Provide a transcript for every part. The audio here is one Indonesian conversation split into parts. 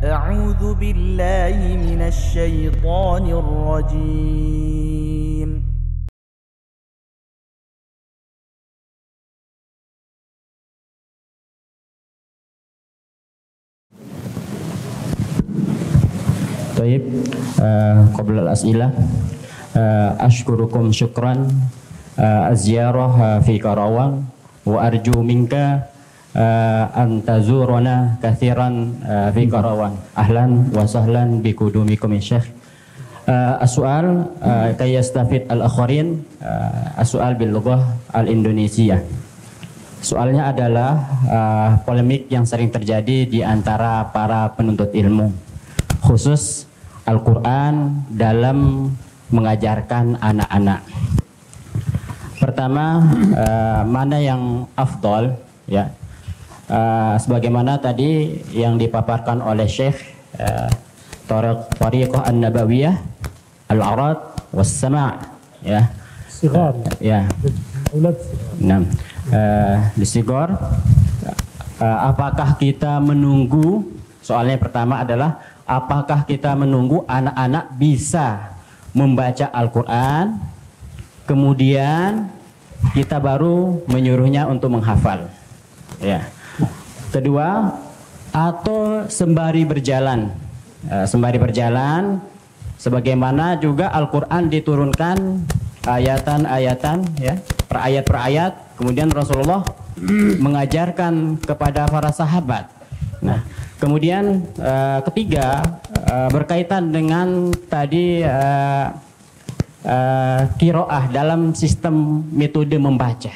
أعوذ بالله من الشيطان الرجيم. طيب قبل الأسئلة أشكركم شكرا الزيارة في كراوان وأرجو منك أن تزورنا كثيرا في كراوان. أهلا وسهلا بقدومكم يا شيخ. السؤال كي يستفيد الآخرين السؤال باللغة الإندونيسية. Soalnya adalah polemik yang sering terjadi di antara para penuntut ilmu, khusus Al-Quran dalam mengajarkan anak-anak. Pertama, mana yang afdol, ya? Sebagaimana tadi yang dipaparkan oleh Syekh, Thariqah An-Nabawiyah, Al-Arad was-Sama', ya. Sigar. Ya. Nah, di Sigor, apakah kita menunggu? Soalnya pertama adalah apakah kita menunggu anak-anak bisa membaca Al-Quran, kemudian kita baru menyuruhnya untuk menghafal, ya. Kedua, atau sembari berjalan, sebagaimana juga Al-Quran diturunkan ayatan-ayatan, ya, per ayat, kemudian Rasulullah mengajarkan kepada para sahabat. Nah, kemudian ketiga, berkaitan dengan tadi qiraah dalam sistem metode membaca.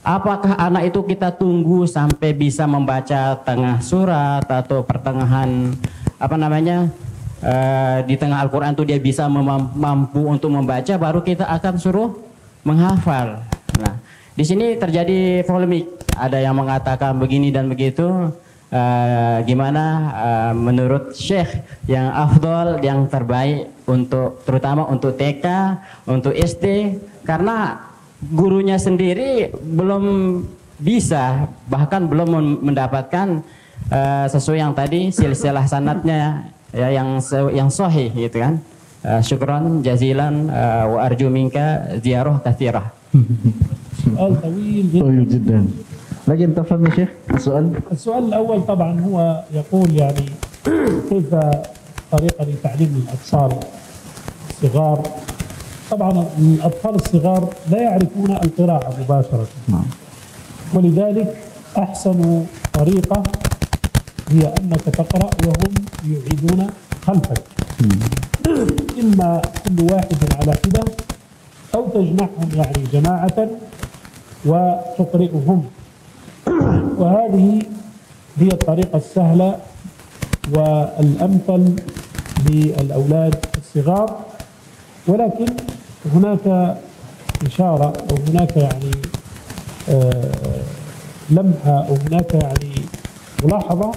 Apakah anak itu kita tunggu sampai bisa membaca tengah surat atau pertengahan di tengah Al-Quran itu dia bisa mampu untuk membaca, baru kita akan suruh menghafal. Nah, di sini terjadi polemik. Ada yang mengatakan begini dan begitu. Gimana menurut Syekh yang afdol, yang terbaik untuk terutama untuk TK, untuk SD, karena gurunya sendiri belum bisa, bahkan belum mendapatkan sesuai yang tadi silsilah sanadnya, ya, yang sahih gitu kan. Syukran jazilan wa arju minka ziyarah katsirah. سؤال طويل جدا. لكن تفهم يا شيخ السؤال الأول طبعا هو يقول يعني كيف طريقة لتعليم الأطفال الصغار. طبعا الأطفال الصغار لا يعرفون القراءة مباشرة، ولذلك أحسن طريقة هي أنك تقرأ وهم يعيدون خلفك، إما كل واحد على حدة أو تجمعهم يعني جماعة وتقرئهم، وهذه هي الطريقة السهلة والأمثل للأولاد الصغار. ولكن هناك إشارة أو هناك يعني لمحة أو هناك يعني ملاحظة،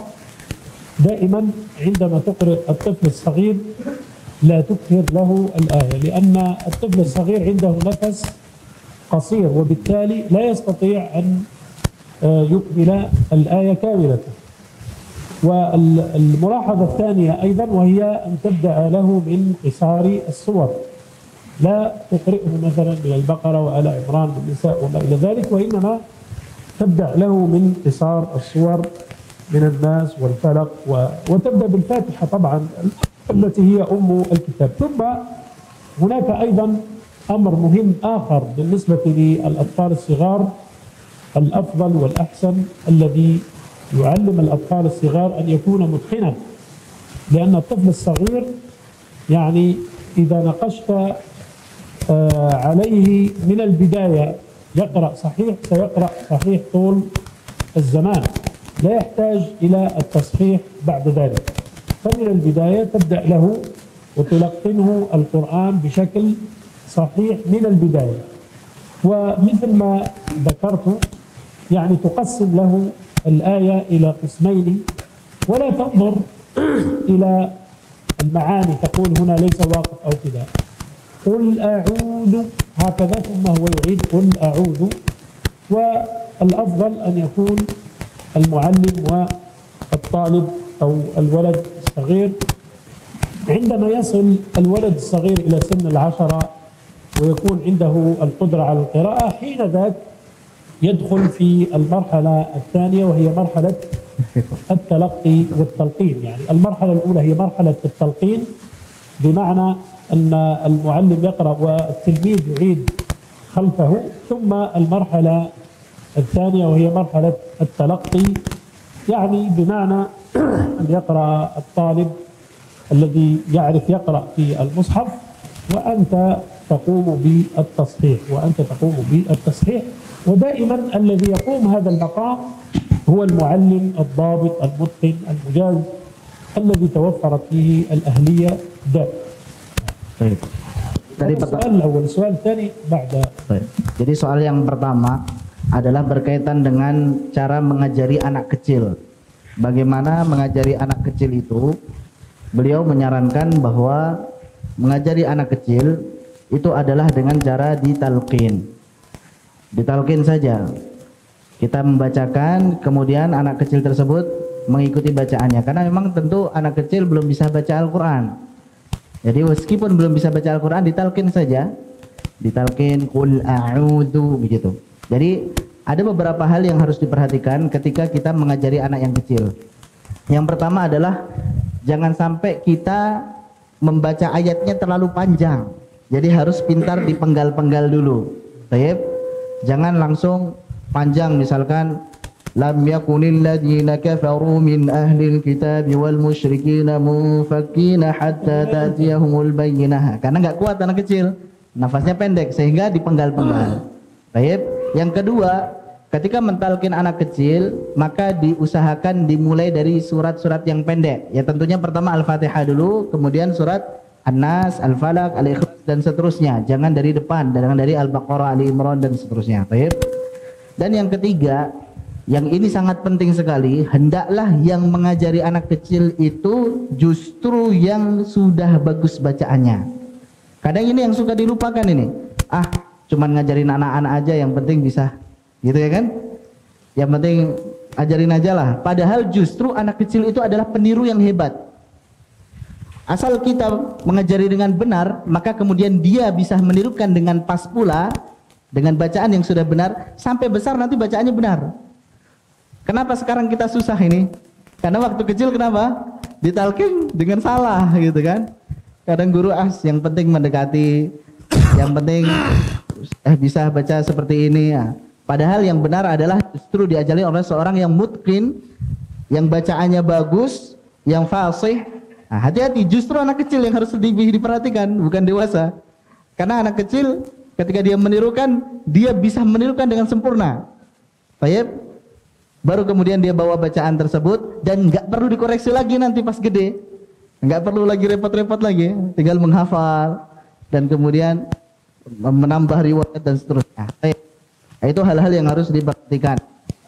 دائما عندما تقرئ الطفل الصغير لا تكثر له الآية، لأن الطفل الصغير عنده نفس قصير وبالتالي لا يستطيع أن يكمل الآية كاملة. والملاحظة الثانية أيضا وهي أن تبدأ له من قصار السور، لا تقرئه مثلا من البقرة وآل عمران والنساء وما إلى ذلك، وإنما تبدأ له من قصار السور من الناس والفلق وتبدأ بالفاتحة طبعا التي هي أم الكتاب. ثم هناك أيضا أمر مهم آخر بالنسبة للأطفال الصغار، الأفضل والأحسن الذي يعلم الأطفال الصغار أن يكون متقنا، لأن الطفل الصغير يعني إذا نقشت عليه من البداية يقرأ صحيح سيقرأ صحيح طول الزمان، لا يحتاج إلى التصحيح بعد ذلك. فمن البداية تبدأ له وتلقنه القرآن بشكل صحيح من البداية، ومثل ما ذكرت يعني تقسم له الآية إلى قسمين ولا تنظر إلى المعاني، تقول هنا ليس واقف أو كذا، قل أعوذ هكذا ثم هو يعيد قل أعوذ. والأفضل أن يكون المعلم والطالب أو الولد الصغير عندما يصل الولد الصغير إلى سن 10 ويكون عنده القدرة على القراءة، حين ذاك يدخل في المرحلة الثانية وهي مرحلة التلقي والتلقين. يعني المرحلة الأولى هي مرحلة التلقين، بمعنى أن المعلم يقرأ والتلميذ يعيد خلفه، ثم المرحلة الثانية وهي مرحلة التلقي، يعني بمعنى أن يقرأ الطالب الذي يعرف يقرأ في المصحف وأنت تقوم بالتصحيح، ودائما الذي يقوم هذا المقام هو المعلم الضابط المتقن المجاز الذي توفرت فيه الأهلية دائما. Baik. السؤال الأول. السؤال الثاني بعد. Baik. Jadi soal yang pertama adalah berkaitan dengan cara mengajari anak kecil. Bagaimana mengajari anak kecil itu? Beliau menyarankan bahwa mengajari anak kecil itu adalah dengan cara ditalqin. Ditalqin saja. Kita membacakan, kemudian anak kecil tersebut mengikuti bacaannya. Karena memang tentu anak kecil belum bisa baca Al-Quran. Jadi meskipun belum bisa baca Al-Quran, ditalqin saja. Ditalqin, qul a'udzu, begitu. Jadi ada beberapa hal yang harus diperhatikan ketika kita mengajari anak yang kecil. Yang pertama adalah jangan sampai kita membaca ayatnya terlalu panjang. Jadi harus pintar dipenggal-penggal dulu. Baik. Jangan langsung panjang, misalkan lam yakunil ladzina kafaru min ahlil kitab wal musyrikina munfakkina hatta ta'tiyahumul bayyinah. Karena enggak kuat anak kecil, nafasnya pendek sehingga dipenggal-penggal. Baik. Yang kedua, ketika mentalkin anak kecil, maka diusahakan dimulai dari surat-surat yang pendek. Ya tentunya pertama Al-Fatihah dulu, kemudian surat An-Nas, Al-Falaq, Al-Ikhlas dan seterusnya. Jangan dari depan, jangan dari Al-Baqarah, Ali Imran dan seterusnya. Baik. Dan yang ketiga, yang ini sangat penting sekali, hendaklah yang mengajari anak kecil itu justru yang sudah bagus bacaannya. Kadang ini yang suka dilupakan ini. Cuman ngajarin anak-anak aja, yang penting bisa. Gitu ya kan? Yang penting ajarin aja lah. Padahal justru anak kecil itu adalah peniru yang hebat. Asal kita mengajari dengan benar, maka kemudian dia bisa menirukan dengan pas pula, dengan bacaan yang sudah benar, sampai besar nanti bacaannya benar. Kenapa sekarang kita susah ini? Karena waktu kecil kenapa? Ditalkin dengan salah gitu kan. Kadang guru yang penting mendekati, yang penting bisa baca seperti ini ya. Padahal yang benar adalah justru diajari oleh seorang yang mutqin, yang bacaannya bagus, yang fasih. Nah, hati-hati, justru anak kecil yang harus diperhatikan, bukan dewasa. Karena anak kecil ketika dia menirukan, dia bisa menirukan dengan sempurna. Baik. Baru kemudian dia bawa bacaan tersebut dan nggak perlu dikoreksi lagi nanti pas gede. Nggak perlu lagi repot-repot lagi, tinggal menghafal dan kemudian menambah riwayat dan seterusnya. Baik. Itu hal-hal yang harus diperhatikan.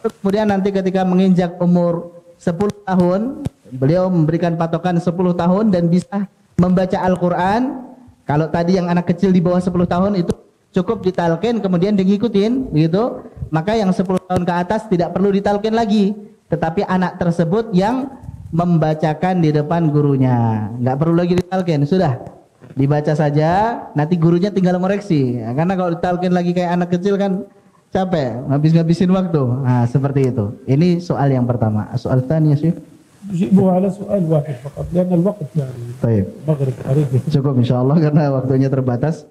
Kemudian nanti ketika menginjak umur 10 tahun, beliau memberikan patokan 10 tahun dan bisa membaca Al-Quran. Kalau tadi yang anak kecil di bawah 10 tahun itu cukup ditalkin kemudian diikutin begitu, maka yang 10 tahun ke atas tidak perlu ditalkin lagi, tetapi anak tersebut yang membacakan di depan gurunya, nggak perlu lagi ditalkin, sudah dibaca saja, nanti gurunya tinggal ngoreksi. Karena kalau ditalkin lagi kayak anak kecil kan capek, ngabisin waktu. Nah, seperti itu. Ini soal yang pertama. Soal tanya sih. يجيبه على سؤال واحد فقط لأن الوقت يعني طيب مغرب قريب. cukup insyaallah karena waktunya terbatas.